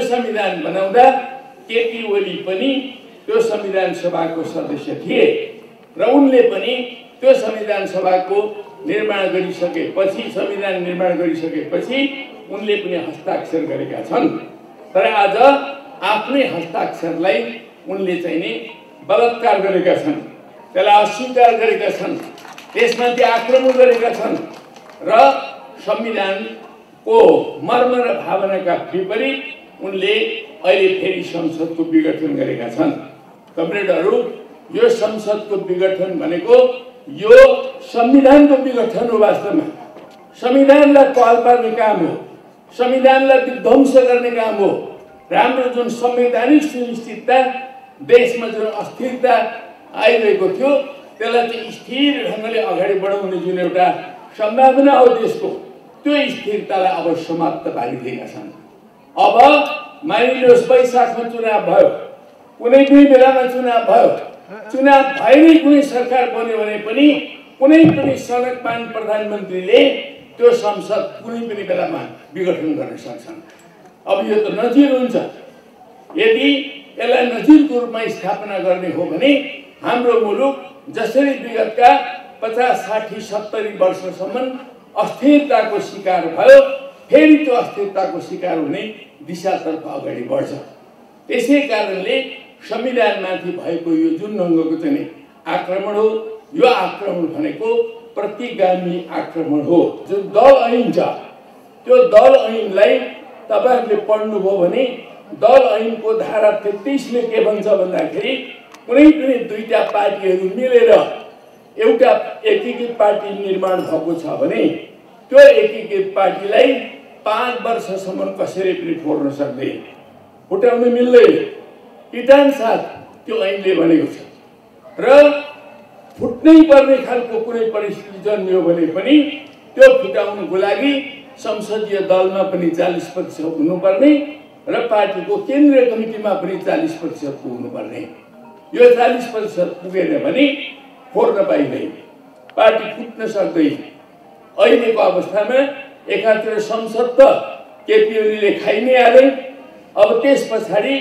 त्यो संविधान बनाउँदा केपी ओली पनि त्यो संविधान सभाको सदस्य थिए र उनले पनि त्यो संविधान सभाको निर्माण गरिसकेपछि संविधान निर्माण गरिसकेपछि उनले पनि हस्ताक्षर गरेका छन्। तर आज आफ्नै हस्ताक्षरलाई उनले चाहिँ नि बलात्कार गरेका छन्, त्यसलाई अस्वीकार गरेका छन्, त्यसमाथि आक्रमण गरेका छन् र संविधानको मर्म र भावनाका विपरीत उनले अहिले फेरि संसदको विघटन गरेका छन्। कमरेडहरू, यो संसदको विघटन भनेको यो संविधानको विघटन हो। वास्तवमा संविधानलाई पाल पार्ने काम हो, संविधानलाई विध्वंस गर्ने काम हो। राम्रो जुन संवैधानिक सुनिश्चितता, देशमा जुन अस्थिरता आइरहेको थियो त्यसलाई चाहिँ स्थिर ढङ्गले अगाडि बढाउने जुन एउटा सम्भावना हो देशको, त्यो स्थिरतालाई अब समाप्त पारिदिएका छन्। अब मानिलिनुहोस् वैशाखमा चुनाव भयो, कुनै पनि बेलामा चुनाव भयो, चुनाव भएरै कुनै सरकार बन्यो भने पनि कुनै पनि सनकमान प्रधानमन्त्रीले त्यो संसद कुनै पनि बेलामा विघटन गर्न सक्छन्। अब यो त नजिर हुन्छ। यदि यसलाई नजिरको रूपमा स्थापना गर्ने हो भने हाम्रो मुलुक जसरी विगतका 50, 60, 70 वर्षसम्म अस्थिरताको शिकार भयो, फेरि त्यो अस्थिरताको शिकार हुने दिशातर्फ अगाडि बढ्छ। त्यसै कारणले संविधानमाथि भएको यो जुन ढङ्गको चाहिँ आक्रमण हो, यो आक्रमण भनेको प्रतिगामी आक्रमण हो। जुन दल ऐन छ त्यो दल ऐनलाई तपाईहरुले पढ्नुभयो भने दल ऐनको धारा 33 ले के भन्छ भन्दाखेरि कुनै पनि दुईटा पार्टीहरू मिलेर एउटा एकीकृत पार्टी निर्माण भएको छ भने त्यो एकीकृत पार्टीलाई 5 वर्षसम्म कसैले पनि फोड्न सक्दैन, फुटाउन मिल्दैन। इटान साथ त्यो ऐनले भनेको छ र फुट्नै पर्ने खालको कुनै परिस्थिति जन्मियो भने पनि त्यो फुटाउनको लागि संसदीय दलमा पनि 40% हुनुपर्ने र पार्टीको केन्द्रीय कमिटीमा पनि 40% पुग्नुपर्ने। यो 40% पुगेन भने फोड्न पाइँदैन, पार्टी फुट्न सक्दैन। अहिलेको अवस्थामा एकातिर संसद त केपी ओलीले खाइ नै हाले, अब त्यस पछाडि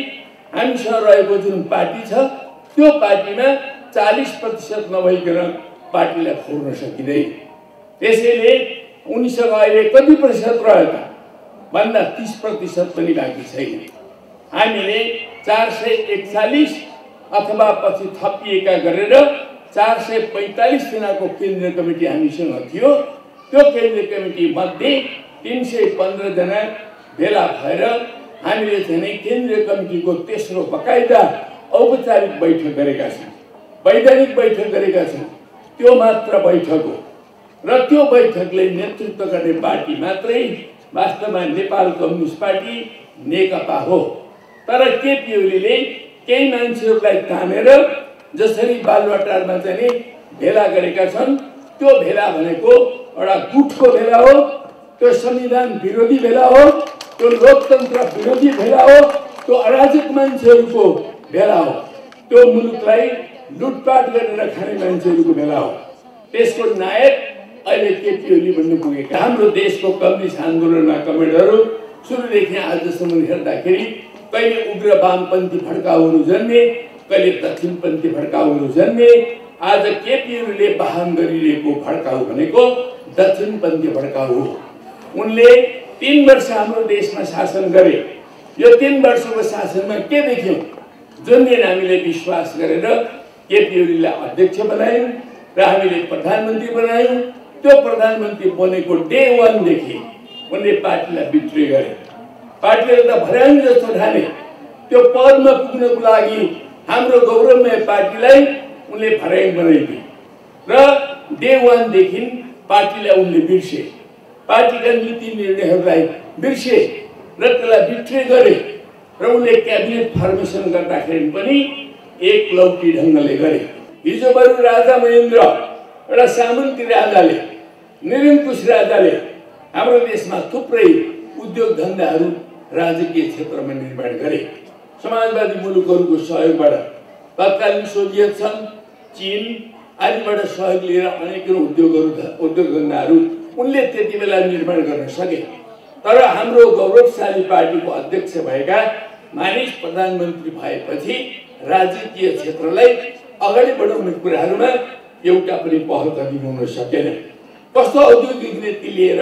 हामीसँग रहेको जुन पार्टी छ त्यो पार्टीमा 40% नभइकन पार्टीलाई फोड्न सकिँदैन। त्यसैले उनीसँग अहिले कति प्रतिशत रह्यो त भन्दा 30% पनि बाँकी छैन। हामीले 441 अथवा पछि थपिएका गरेर 445 जनाको केन्द्रीय कमिटी हामीसँग थियो। त्यो केन्द्रीय कमिटी मध्ये 315 जना भेला भएर हामीले चाहिँ केन्द्रीय कमिटीको तेस्रो बकाइदा औपचारिक बैठक गरेका छौँ, वैधानिक बैठक गरेका छौँ। त्यो मात्र बैठक हो र त्यो बैठकले नेतृत्व गर्ने पार्टी मात्रै वास्तवमा नेपाल कम्युनिस्ट पार्टी नेकपा हो। तर केपी ओलीले केही मान्छेहरूलाई तानेर जसरी बालुवाटारमा चाहिँ भेला गरेका छन्, त्यो भेला भनेको एउटा गुटको भेला हो, त्यो संविधान विरोधी भेला हो, त्यो लोकतन्त्र विरोधी भेला हो, त्यो अराजक मान्छेहरूको भेला हो, त्यो मुलुकलाई लुटपाट गरेर खाने मान्छेहरूको भेला हो। त्यसको नायक अहिले केपी ओली बन्नु पुगेका। हाम्रो देशको कम्युनिस्ट आन्दोलनमा कमेडहरू सुरुदेखि आजसम्म हेर्दाखेरि कहिले उग्र वामपन्थी भड्काउहरू जन्मे, कहिले दक्षिणपन्थी भड्काउहरू जन्मे। आज केपी ओलीले वाहन गरिरहेको भड्काउ भनेको दक्षिणपन्थी भड्काउ हो। उनले 3 वर्ष हाम्रो देशमा शासन गरे। यो 3 वर्षको शासनमा के देख्यौं? जुन दिन हामीले विश्वास गरेर केपी ओलीलाई अध्यक्ष बनायौं र हामीले प्रधानमन्त्री बनायौं, त्यो प्रधानमन्त्री बनेको डे 1 देखि उनले पार्टीलाई बिट्रे गरे। पार्टीले त भर्याङ जस्तो ठाने। त्यो पदमा पुग्नको लागि हाम्रो गौरवमय पार्टीलाई उनले भर्याङ बनाइदिए र डे 1 देखि पार्टीलाई उनले बिर्से, पार्टीका नीति निर्णयहरूलाई बिर्से र त्यसलाई बिट्रे गरे र उनले क्याबिनेट फर्मेसन गर्दाखेरि पनि एकलौटी ढङ्गले गरे। हिजो बरु राजा महेन्द्र एउटा सामन्ती राजाले, निरङ्कुश राजाले हाम्रो देशमा थुप्रै उद्योग धन्दाहरू राजकीय क्षेत्रमा निर्माण गरे। समाजवादी मुलुकहरूको सहयोगबाट तत्कालीन सोभियत सङ्घ, चीन आदिबाट सहयोग लिएर अनेकौं उद्योग धन्दाहरू उनले त्यति बेला निर्माण गर्न सके। तर हाम्रो गौरवशाली पार्टीको अध्यक्ष भएका मानिस प्रधानमन्त्री भएपछि राजकीय क्षेत्रलाई अगाडि बढाउने कुराहरूमा एउटा पनि पहल कदमी हुन सकेन। कस्तो औद्योगिक नीति लिएर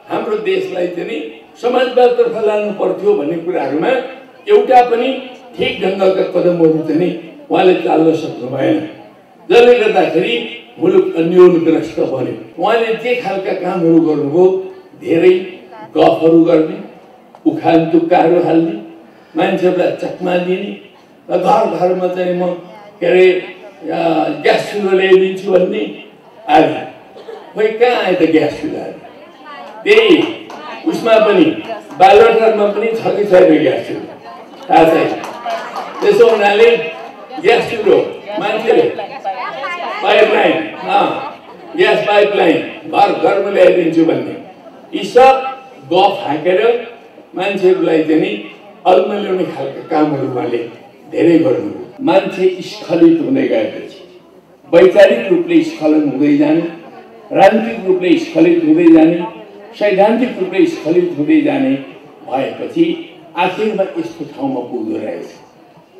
हाम्रो देशलाई चाहिँ समाजवादतर्फ लानु पर्थ्यो भन्ने कुराहरूमा एउटा पनि ठिक ढङ्गका कदमहरू चाहिँ उहाँले चाल्न सक्नु भएन, जसले गर्दाखेरि मुलुक अन्योन्यग्रस्त बन्यो। उहाँले जे खालका कामहरू गर्नुभयो, धेरै गफहरू गर्ने, उखान तुक्काहरू हाल्ने, मान्छेहरूलाई चकमा दिने, र घर घरमा चाहिँ म के अरे ग्यास चुलो ल्याइदिन्छु भन्ने आदि। खोइ कहाँ आयो त ग्यास चुलाहरू? त्यही उसमा पनि बालुवाटारमा पनि छ कि छैन ग्यास चुलो थाहा छैन। त्यसो हुनाले ग्यास चुलो मान्छेले पाइपलाइन, ग्यास पाइपलाइन घर घरमा ल्याइदिन्छु भन्ने, यी सब गफ हाँकेर मान्छेहरूलाई चाहिँ अल्मल्याउने खालका कामहरू उहाँले धेरै गर्नुभयो। मान्छे स्खलित हुँदै गएपछि, वैचारिक रूपले स्खलन हुँदै जाने, राजनीतिक रूपले स्खलित हुँदै जाने, सैद्धान्तिक रूपले स्खलित हुँदै जाने भएपछि आखिरमा यस्तो ठाउँमा पुग्दो रहेछ।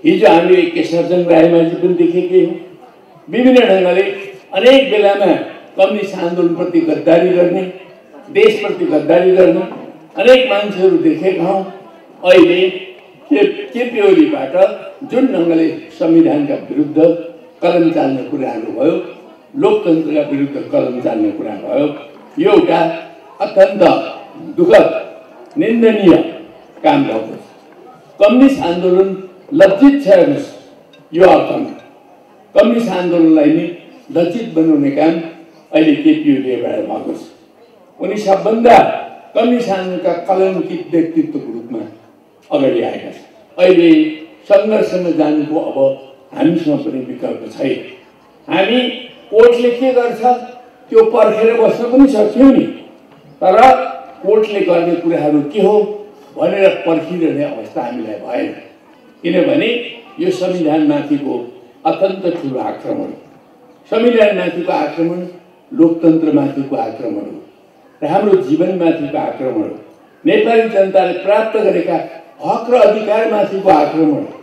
हिजो हामीले केशरचन्द्र रायमाझी पनि देखेकै हो, विभिन्न ढङ्गले अनेक बेलामा कम्युनिस्ट आन्दोलनप्रति गद्दारी गर्ने, देशप्रति गद्दारी गर्ने अनेक मान्छेहरू देखेका हौँ। अहिले केपी ओलीबाट जुन ढङ्गले संविधानका विरुद्ध कलम चाल्ने कुराहरू भयो, लोकतन्त्रका विरुद्ध कलम चाल्ने कुरा भयो, यो एउटा अत्यन्त दुःखद निन्दनीय काम भएको छ। कम्युनिस्ट आन्दोलन लज्जित छ हेर्नुहोस्, यो अर्थमा कम्युनिस्ट आन्दोलनलाई नै लज्जित बनाउने काम अहिले केपी ओलीबाट भएको छ। उनी सबभन्दा कम्युनिस्ट आन्दोलनका कलङ्कित व्यक्तित्वको रूपमा अगाडि आएका छन्। अहिले सङ्घर्षमा जानुको अब हामीसँग पनि विकल्प छैन। हामी कोर्टले के गर्छ त्यो पर्खेर बस्न पनि सक्छौँ नि, तर कोर्टले गर्ने कुराहरू के हो भनेर पर्खिरहने अवस्था हामीलाई भएन। किनभने यो संविधानमाथिको अत्यन्त ठुलो आक्रमण, संविधानमाथिको आक्रमण लोकतन्त्रमाथिको आक्रमण हो र हाम्रो जीवनमाथिको आक्रमण हो, नेपाली जनताले प्राप्त गरेका हक र अधिकारमाथिको आक्रमण हो।